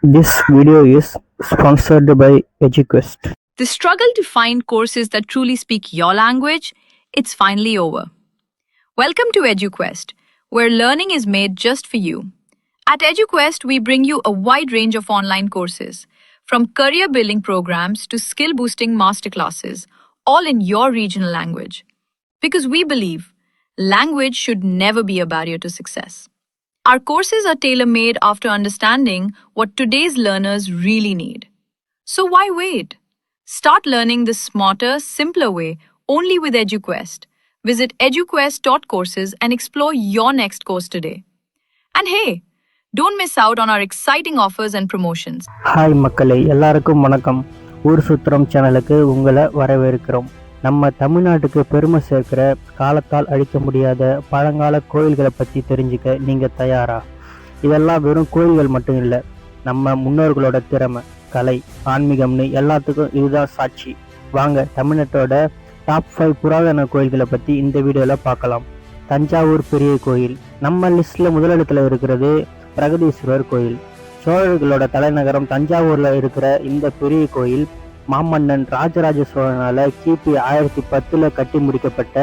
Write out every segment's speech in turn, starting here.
This video is sponsored by EduQuest. The struggle to find courses that truly speak your language, it's finally over. Welcome to EduQuest, where learning is made just for you. At EduQuest, we bring you a wide range of online courses, from career building programs to skill boosting masterclasses, all in your regional language. Because we believe language should never be a barrier to success. Our courses are tailor made after understanding what today's learners really need. So why wait? Start learning the smarter, simpler way only with EduQuest. Visit eduquest.courses and explore your next course today. And hey, don't miss out on our exciting offers and promotions. Hi மக்களே, எல்லாருக்கும் வணக்கம். ஊர் சுத்திரம் சேனலுக்கு உங்களை வரவேற்கிறோம். நம்ம தமிழ்நாட்டுக்கு பெருமை சேர்க்கிற காலத்தால் அழிக்க முடியாத பழங்கால கோயில்களை பற்றி தெரிஞ்சுக்க நீங்கள் தயாரா? இதெல்லாம் வெறும் கோயில்கள் மட்டும் இல்லை, நம்ம முன்னோர்களோட திறமை, கலை, ஆன்மீகம்னு எல்லாத்துக்கும் இதுதான் சாட்சி. வாங்க தமிழ்நாட்டோட டாப் 5 புராதன கோயில்களை பற்றி இந்த வீடியோவில் பார்க்கலாம். தஞ்சாவூர் பெரிய கோயில் நம்ம லிஸ்ட்டில் முதலிடத்தில் இருக்கிறது. பிரகதீஸ்வரர் கோயில் சோழர்களோட தலைநகரம் தஞ்சாவூரில் இருக்கிற இந்த பெரிய கோயில் மாமன்னன் ராஜராஜ சோழனால கிபி 1010 கட்டி முடிக்கப்பட்ட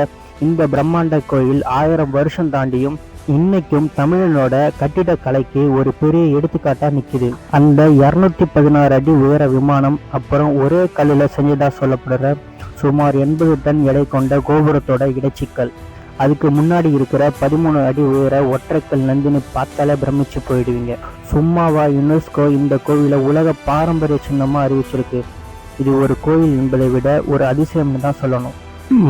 இந்த பிரம்மாண்ட கோயில் 1000 வருஷம் தாண்டியும் இன்னைக்கும் தமிழனோட கட்டிடக்கலைக்கு ஒரு பெரிய எடுத்துக்காட்டா நிக்குது. அந்த 216 அடி உயர விமானம், அப்புறம் ஒரே கல்லில் செஞ்சதா சொல்லப்படுற சுமார் 80 டன் எடை கொண்ட கோபுரத்தோட இடைச்சிக்கல், அதுக்கு முன்னாடி இருக்கிற 13 அடி உயர ஒற்றைக்கல் நந்தினி பார்த்தாலே பிரமிச்சு போயிடுவீங்க. சும்மாவா யுனெஸ்கோ இந்த கோவிலை உலக பாரம்பரிய சின்னமா அறிவிச்சிருக்கு. இது ஒரு கோயில் என்பதை விட ஒரு அதிசயம்னு தான் சொல்லணும்.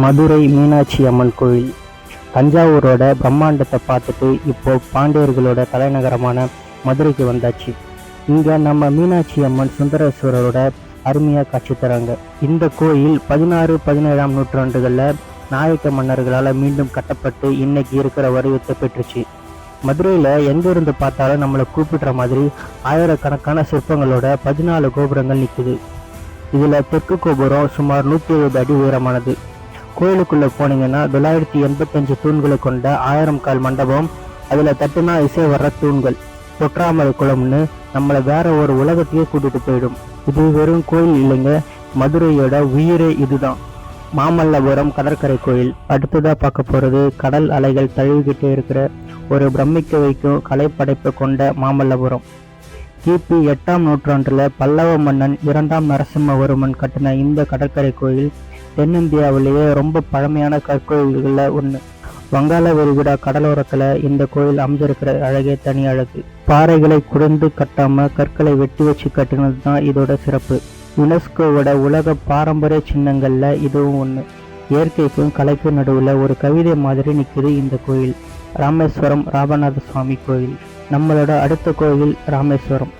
மதுரை மீனாட்சி அம்மன் கோயில் தஞ்சாவூரோட பிரம்மாண்டத்தை பார்த்துட்டு இப்போ பாண்டியர்களோட தலைநகரமான மதுரைக்கு வந்தாச்சு. இங்கே நம்ம மீனாட்சி அம்மன் சுந்தரேஸ்வரரோட அருமையாக காட்சி தராங்க. இந்த கோயில் 16-17ஆம் நூற்றாண்டுகளில் நாயக்க மன்னர்களால் மீண்டும் கட்டப்பட்டு இன்னைக்கு இருக்கிற வடிவத்தை பெற்றுச்சு. மதுரையில் எங்கிருந்து பார்த்தாலும் நம்மளை கூப்பிடுற மாதிரி ஆயிரக்கணக்கான சிற்பங்களோட 14 கோபுரங்கள் நிற்குது. இதில் தெற்கு கோபுரம் சுமார் 170 அடி உயரமானது. கோயிலுக்குள்ளே போனீங்கன்னா 985 தூண்களை கொண்ட 1000 கால் மண்டபம், அதில் தட்டுனா இசை வர்ற தூண்கள், தொற்றாமலை குளம்னு நம்மளை வேற ஒரு உலகத்தையே கூட்டிட்டு போயிடும். இது வெறும் கோயில் இல்லைங்க, மதுரையோட உயிரே இதுதான். மாமல்லபுரம் கடற்கரை கோயில் அடுத்ததாக பார்க்க போகிறது. கடல் அலைகள் தழுவிக்கிட்டே இருக்கிற ஒரு பிரமிக்க வைக்கும் கலைப்படைப்பை கொண்ட மாமல்லபுரம். கிபி 8ஆம் நூற்றாண்டில் பல்லவ மன்னன் 2ஆம் நரசிம்மவர்மன் கட்டின இந்த கடற்கரை கோயில் தென்னிந்தியாவிலேயே ரொம்ப பழமையான கற்கோயில்களில் ஒன்று. வங்காள விரிகுடா கடலோரத்தில் இந்த கோயில் அமைஞ்சிருக்கிற அழகே தனி அழகு. பாறைகளை குடைந்து கட்டாமல் கற்களை வெட்டி வச்சு கட்டினது தான் இதோட சிறப்பு. யுனெஸ்கோவோட உலக பாரம்பரிய சின்னங்களில் இதுவும் ஒன்று. இயற்கைக்கும் கலைக்கும் நடுவில் ஒரு கவிதை மாதிரி நிற்குது இந்த கோயில். ராமேஸ்வரம் ராமநாத சுவாமி கோயில் நம்மளோட அடுத்த கோயில். ராமேஸ்வரம்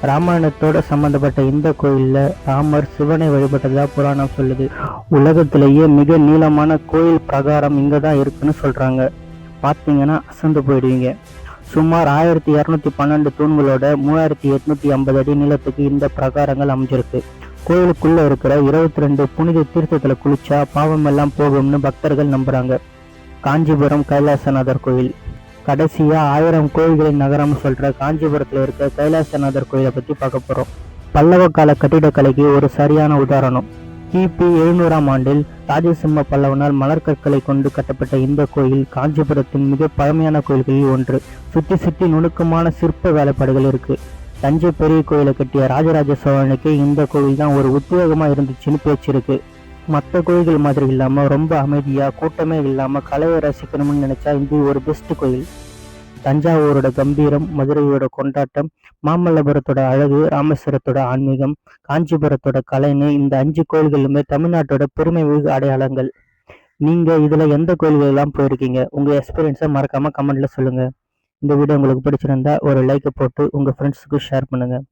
ராமாயணத்தோட சம்பந்தப்பட்ட இந்த கோயிலில் ராமர் சிவனை வழிபட்டதா புராணம் சொல்லுது. உலகத்திலேயே மிக நீளமான கோயில் பிரகாரம் இங்கே தான் இருக்குன்னு சொல்கிறாங்க. பார்த்தீங்கன்னா அசந்து போயிடுவீங்க. சுமார் 1212 தூண்களோட 3850 அடி நீளத்துக்கு இந்த பிரகாரங்கள் அமைஞ்சிருக்கு. கோயிலுக்குள்ளே இருக்கிற 22 புனித தீர்த்தத்தில் குளிச்சா பாவம் எல்லாம் போகும்னு பக்தர்கள் நம்புகிறாங்க. காஞ்சிபுரம் கைலாசநாதர் கோயில் கடைசியாக 1000 கோயில்களின் நகரம் சொல்கிற காஞ்சிபுரத்தில் இருக்க கைலாசநாதர் கோயிலை பற்றி பார்க்க போகிறோம். பல்லவ கால கட்டிடக்கலைக்கு ஒரு சரியான உதாரணம். கிபி 700ஆம் ஆண்டில் ராஜசிம்ம பல்லவனால் மலர்கற்களை கொண்டு கட்டப்பட்ட இந்த கோயில் காஞ்சிபுரத்தின் மிக பழமையான கோயில்களில் ஒன்று. சுற்றி நுணுக்கமான சிற்ப வேலைப்பாடுகள் இருக்கு. தஞ்சை பெரிய கோயிலை கட்டிய ராஜராஜ சோழனுக்கு இந்த கோயில் தான் ஒரு உத்வேகமாக இருந்துச்சுன்னு பேச்சிருக்கு. மற்ற கோயில்கள் மாதிரி இல்லாமல் ரொம்ப அமைதியாக கூட்டமே இல்லாமல் கலையை ரசிக்கணும்னு நினச்சா இது ஒரு பெஸ்ட் கோயில். தஞ்சாவூரோட கம்பீரம், மதுரையோட கொண்டாட்டம், மாமல்லபுரத்தோட அழகு, ராமேஸ்வரத்தோட ஆன்மீகம், காஞ்சிபுரத்தோட கலைன்னு இந்த 5 கோயில்களுமே தமிழ்நாட்டோட பெருமை மிகு அடையாளங்கள். நீங்கள் இதில் எந்த கோயில்களெல்லாம் போயிருக்கீங்க? உங்கள் எக்ஸ்பீரியன்ஸை மறக்காமல் கமெண்ட்டில் சொல்லுங்கள். இந்த வீடியோ உங்களுக்கு பிடிச்சிருந்தா ஒரு லைக்கை போட்டு உங்கள் ஃப்ரெண்ட்ஸுக்கு ஷேர் பண்ணுங்கள்.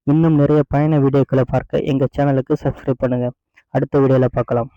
இன்னும் நிறைய பயண வீடியோக்களை பார்க்க எங்கள் சேனலுக்கு சப்ஸ்கிரைப் பண்ணுங்கள். அடுத்த வீடியோவில் பார்க்கலாம்.